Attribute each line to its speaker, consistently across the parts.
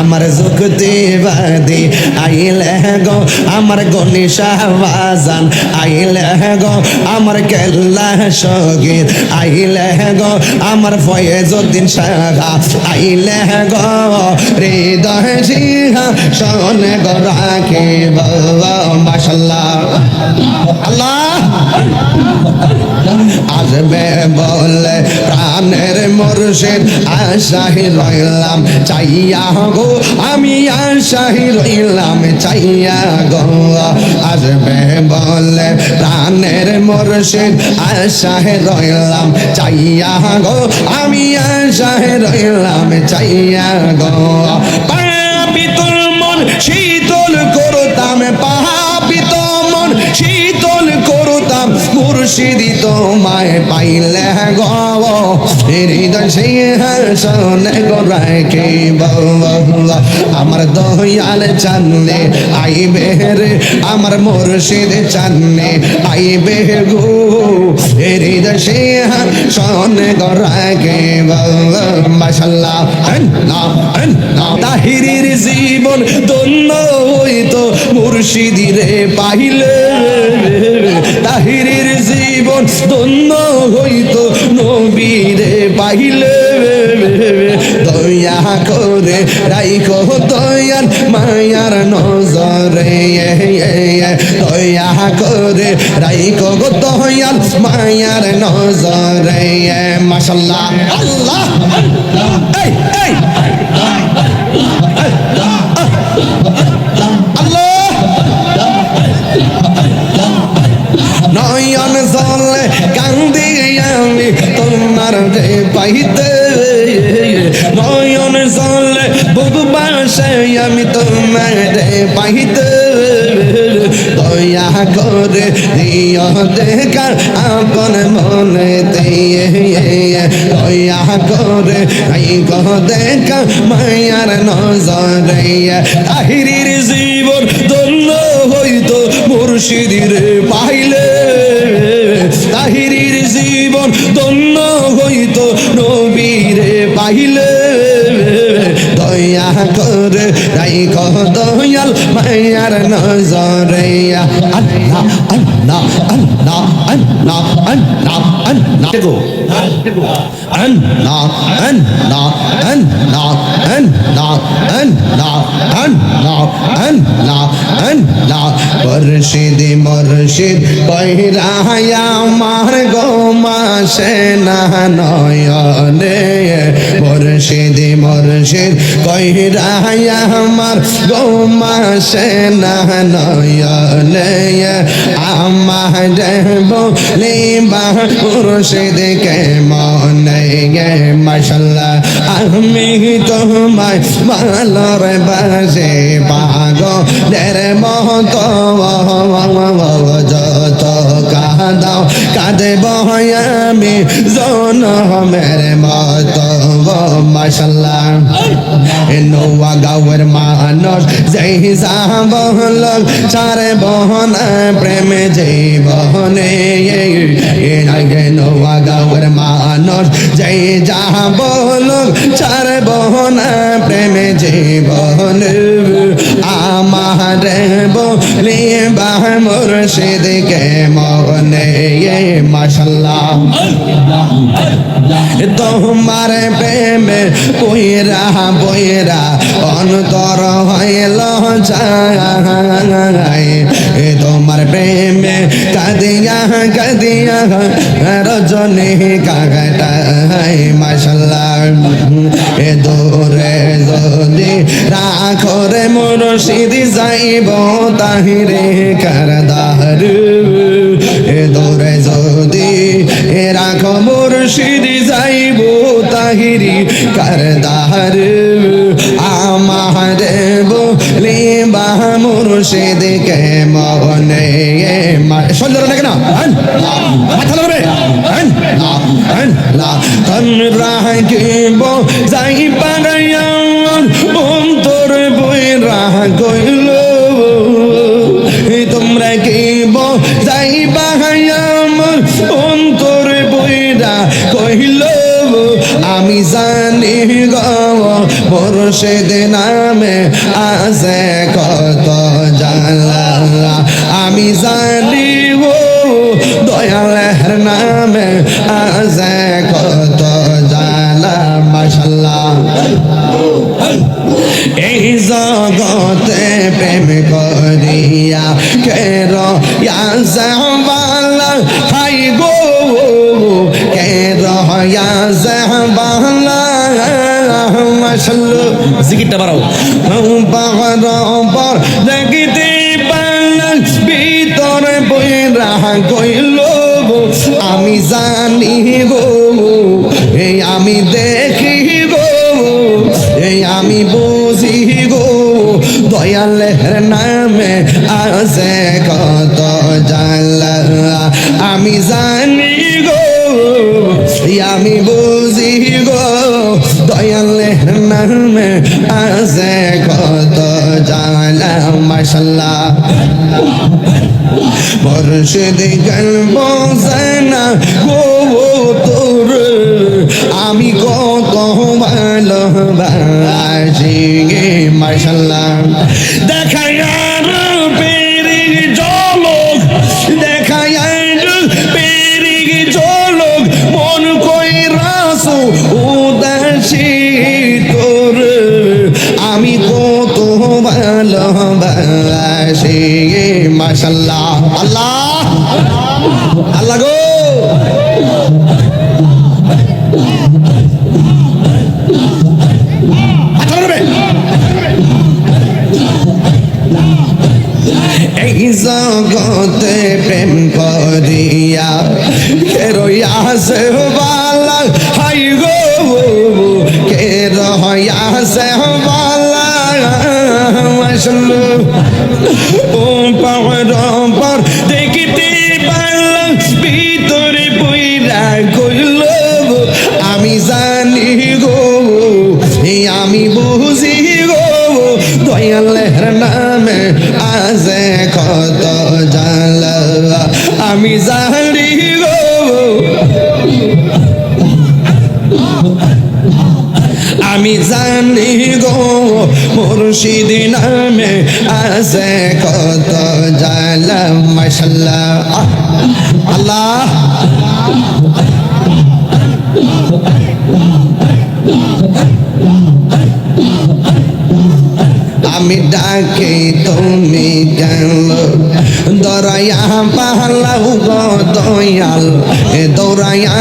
Speaker 1: আমার যুক্তিবাদী আইলে গো আমার গনিশা বাজান আইলে গো আমার কেল্লা সগীর আইলে গো আমার ফয়েজউদ্দিন শাহ আইলে গো হৃদয় সিংহাসনে গো রাখিব মাশাআল্লাহ আল্লাহ আসবে বলে প্রাণের মুর্শিদ আশায় রইলাম চাইয়া গো আমি আশায় রইলাম চাইয়া গো আসবে বলে প্রাণের মুর্শিদ আশায় রইলাম চাইয়া গো আমি আশায় রইলাম চাইয়া গো পাপিতর মন শীতল করতাম পাপিত মন শীতল করতাম মুর্শিদি তোমায় পাইলে গো হৃদয় সিংহাসনে গো রাখিব আমার দয়াল চাঁদে আইবে রে আমার মুর্শিদ চাঁদে আইবে গো হৃদয় সিংহাসনে গো রাখিব মাশাআল্লাহ তাহিরির জীবন ধন্য হইতো মুর্শিদিরে পাইলে তাহিরির জীবন ধন্য হইতো নবীরে পাইলে দয়া করে রাইখো দয়াল মায়ার নজরে দয়া করে রাইখো দয়াল মায়ার নজরে মাশাআল্লাহ আল্লাহ এই এই নয়ন জলে কান্দি আমি তোমার রে পাইতে নয়ন জলে বুক বাসে আমি তোমার রে পাইতে দয়া করে দিও দেখা আপন মনে দিয়ে দয়া করে দেখা মায়ার নজরে তাহিরির জীবন ধন্য হইতো মুর্শিদির পাইলে তাহিরির জীবন ধন্য হইতো নবীরে পাইলে দয়া করে রাইখো দয়াল মায়ার নজরে আল্লাহ আল্লাহ আল্লাহ আল্লাহ আল্লাহ আল্লাহ দেখো আল্লাহ আল্লাহ আল্লাহ আল্লাহ আল্লাহ আল্লাহ আল্লাহ আল্লাহ মুর্শিদ মুর্শিদ কইরায়া আমার গো মাসে না নয়নে মুর্শিদ মুর্শিদ কইরায়া আমার গো মাসে না নয়নে আমার বলিবা মুর্শিদ কে মনে মাশাআল্লাহ আমি তোমায় ভালোর বাসে পাগলের মতো যত কাঁদাও কাঁদব আমি জনমের মতো মাশাআল্লাহ নোয়া গাঁয়ের মানুষ যেই যাব লোক সারে বহন প্রেমে জীবনে নোয়া গাঁয়ের মানুষ যেই যাব লোক সারে বহন প্রেমে জীবন আমার বলিবা মুর্শিদ কে মনে মাশাআল্লাহ তোমার প্রেমে পইরা পইরা অন্তর হইল যায় তোমার প্রেমে কাঁদিয়া কাঁদিয়া রজনী কাটায় মাশাআল্লাহ দূরে যদি রাখো রে মুর্শিদ যাইব তাহিরে কারদার দূরে যদি রাখো মুর্শিদ যাইব তাহিরি কারদার আমার বলিবা মুর্শিদ কে মনে সুন্দর লাগে না মাথা লাগবে রাখিব যাইবা অন্তর বইরা গইল তোমরা কি যাইবা আমার অন্তর বইরা কহিল আমি জানি গো মুর্শিদ নামে আছে কত জালা আমি জানি ও দয়ালের নামে আছে কত জালা মাশাআল্লাহ এই জগতে প্রেম করিয়া কের ইয়াজাবালা হাই গো কের ইয়াজাবালা মাশাআল্লাহ জিকিরটা বাড়াও পাগর দেখিতে পারলাম ভিতরে বইরা কইল আমি জানি গো এই আমি দেখি গো এই আমি বুঝি গো দয়ালের নামে আছে কত জালা আমি জানি গো আমি বুঝি গো দয়ালের নামে আছে কত জালা মাশাআল্লাহ মুর্শিদ গল্প জানা গো তোর আমি কত ভালোবাসি মাশাআল্লাহ দেখাই আর পেরি জলক দেখাই আর পেরি জলক মন কইরাসু উদাসী তোর আমি কত ভালোবাসি মাশাআল্লাহ আল্লাহ আল্লাহ গো এই জগতে প্রেম করিয়া কে রইয়াছে বালা হাই গো কে রইয়াছে বালা মাশাআল্লাহ ও পাওয়ার পর দেখিতে পারলাম ভিতরে বইরা কইল আমি জানি গো এই আমি বুঝি গো দয়ালের নামে আছে কত জালা আমি জানি গো আমি জানি গো মুর্শিদ নামে আছে কত জালা মাশাআল্লাহ আল্লাহ আমি ডাকে তুমি গেল দরায়া পালাও গো দয়াল এ দরায়া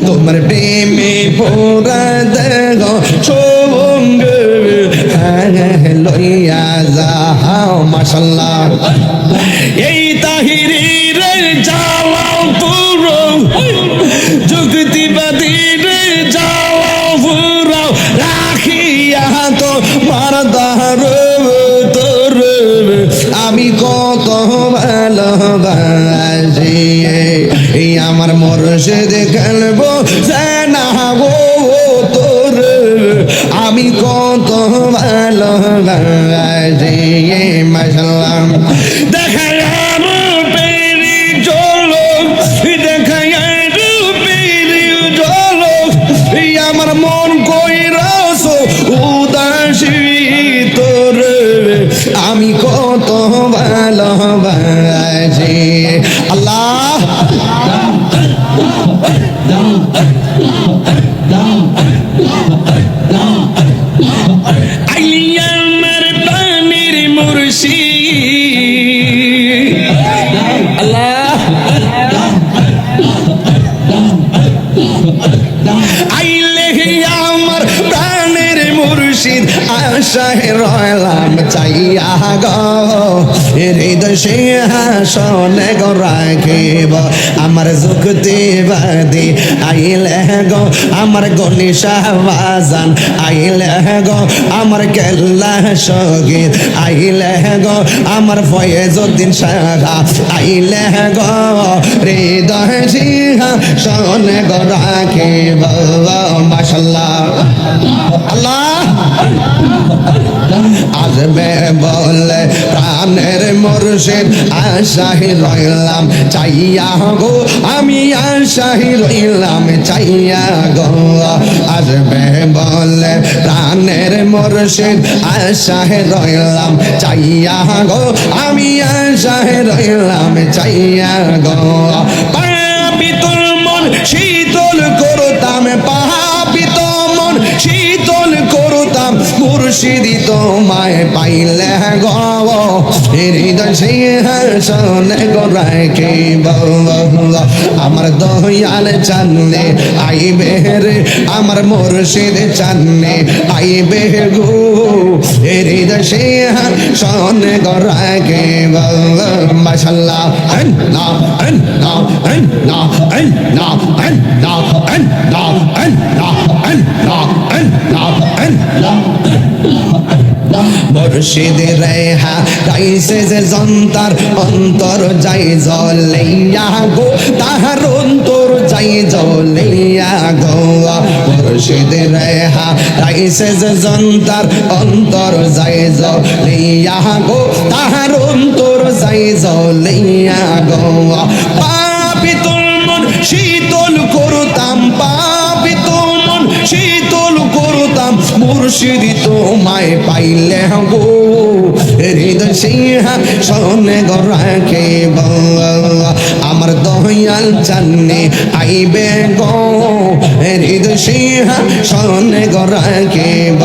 Speaker 1: তোমার প্রেমে পোড়া দেহ সঙ্গে লইয়া যাও মাশাআল্লাহ এই তাহিরের জ্বালাও পুরো যুক্তিবাদীর জ্বালাও পুরো রাখিয়া তো মারদার তোর আমি কত ভালোবাসি এই আমার মুর্শিদ খেলবো জানা গো তোর আমি কত ভালোবাসি মাশাআল্লাহ দেখাই আর পেরি জলক দেখাই আর পেরি জলক আমার মন কইরাস উদাসী তোর আমি কত ভালোবাসি আল্লাহ আইয়ার পানির মুর্শিদ আল্লাহ আইলে আমার প্রাণের মুর্শিদ আশায় রইলাম চাইয়া গো হৃদয় সিংহাসনে গো রাখিব আমার যুক্তিবাদী আইলে গো আমার গনিশা বাজান আইলে গো আমার কেল্লা শহীদ আইলে গো আমার ফয়েজউদ্দিন শাহ আইলে গো হৃদয় সিংহাসনে গো রাখিব মাশাআল্লাহ আল্লাহ আসবে বলে প্রাণের মুর্শিদ আশায় রইলাম চাইয়া গো আমি আশায় রইলাম চাইয়া গো আসবে বলে প্রাণের মুর্শিদ আশায় রইলাম চাইয়া গো আমি আশায় রইলাম চাইয়া গো পাপিত মন শীতল করতাম পাপিত মন শীতল করতাম মুর্শিদি তোমায় পাইলে গো হৃদয় সিংহাসনে গো রাখিব আমার দয়াল চান্নে আইবে রে আমার মুর্শিদ চান্নে আইবে গো হৃদয় সিংহাসনে গো রাখিব মাশাআল্লাহ আল্লাহ আল্লাহ আল্লাহ আল্লাহ আল্লাহ আল্লাহ আল্লাহ আল্লাহ আল্লাহ আল্লাহ মুর্শিদ রেহা গাইছে যে জন্তার অন্তর যাই জ্বলিয়া গো তাহার অন্তর যাই জ্বলিয়া গো মুর্শিদ রেহা গাইছে যে জন্তার অন্তর যাই জ্বলিয়া গো তাহার অন্তর যাই জ্বলিয়া গো পাপিত মন শীতল করতাম পাপিত মন শীতল করতাম মুর্শিদি তোমায় পাইলে গো হৃদয় সিংহাসনে গো রাখিব আমার দয়াল চান্নে আইবে গো হৃদয় সিংহাসনে গো রাখিব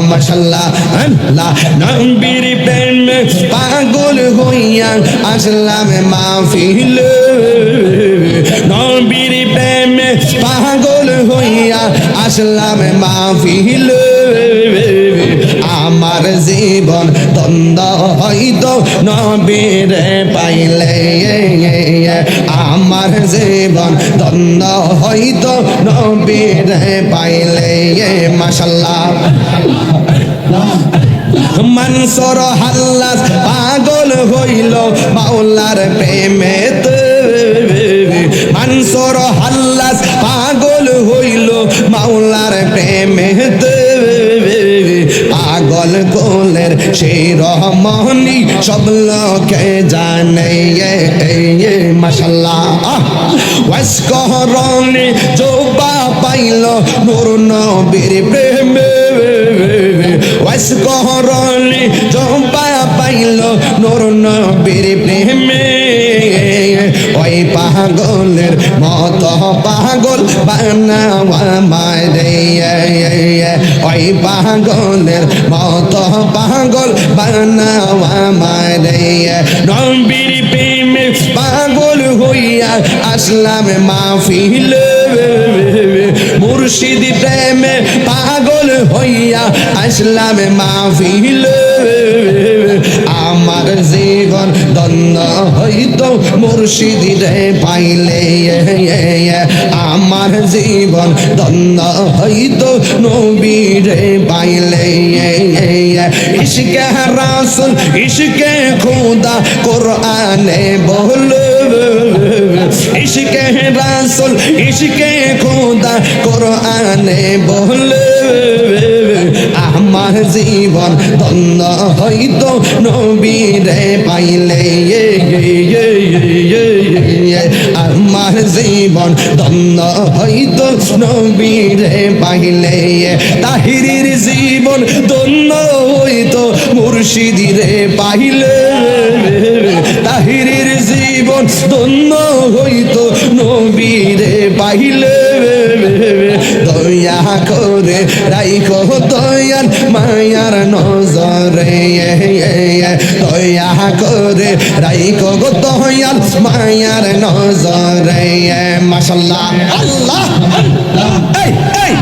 Speaker 1: মাশাআল্লাহ আল্লাহ নবীর প্রেমে পাগল হইয়া আসলাম মাহফিলে নবীর প্রেমে পাগল হইয়া আসলাম মাহফিলে আমার জীবন দ্বন্দ্ব হইতো নবীর পাইলে আমার জীবন দ্বন্দ্ব হইতো নবীর পাইলে মাশাআল্লাহ মনসুর হাল্লাস পাগল হইল মাওলার প্রেমেতে মনসুর হাল্লাস পাগল হইল মাওলার প্রেমেতে পাগল গোলের সেই রহমানি সব লোকে জানে মাশাআল্লাহ ওয়াসকরণে জোবা পাইল নূর নবীর প্রেমে ওয়াসকরণে জোবা পাইল নূর নবীর প্রেমে ওই পাগলের মত পাগল বানাওয়া মারে ওই পাগলের মত পাগল বানাওয়া মারে নবীর প্রেমে পাগল হইয়া আসলাম মাহফিলে মুর্শিদ প্রেমে পাগল হইয়া আসলাম মাহফিলে আমার জীবন ধন্য হইতো মুর্শিদ রে পাইলে আমার জীবন ধন্য হইতো নবী রে পাইলে ইশকে রাসূল ইশকে খোদা কোরআনে বলে ইশকে রাসূল ইশকে খোদা কোরআনে বলে আমার জীবন ধন্য হইতো নবী রে পাইলে আমার জীবন ধন্য হইতো নবী রে পাইলে তাহিরির জীবন ধন্য হইতো মুর্শিদি রে পাইলে তাহিরির জীবন ধন্য হইতো নবী রে পাইলে দয়া করে রাইখো দয়াল মায়ার নজরে দয়া করে রাইখো দয়াল মায়ার নজরে মাশাআল্লাহ আল্লাহ এই এই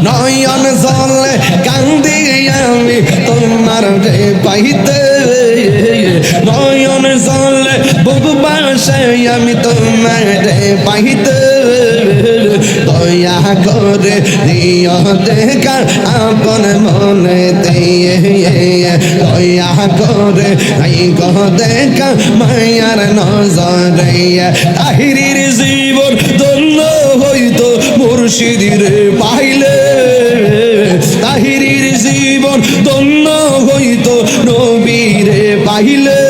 Speaker 1: নয়ন জলে কান্দি আমি তোমার রে পাইতে নয়ন জলে বুক বাসে আমি তোমার রে পাইতে দয়া করে দিও দেখা আপন মনেতে দয়া করে রাইখো দেখা মায়ার নজরে তাহিরির জীবন ধন্য হইতো মুর্শিদের পাইলে তাহিরির জীবন ধন্য হইতো নবীরে পাইলে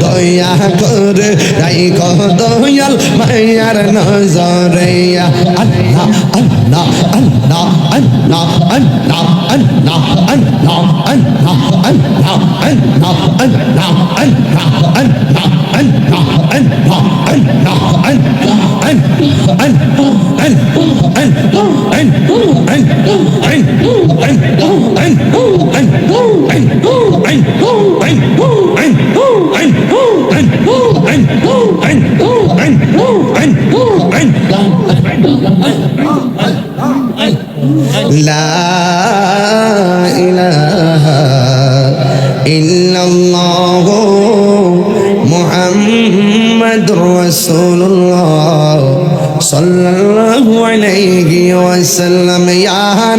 Speaker 1: দয়া করে রাইখো দয়াল মায়ার নজরে আল্লাহ আল্লাহ আল্লাহ আল্লাহ আল্লাহ আল্লাহ আল্লাহ আল্লাহ আল্লাহ আল্লাহ আল্লাহ আল্লাহ আল্লাহ আল্লাহ আল্লাহ আল্লাহ لا إله إلا الله محمد رسول الله صلى الله عليه وسلم يا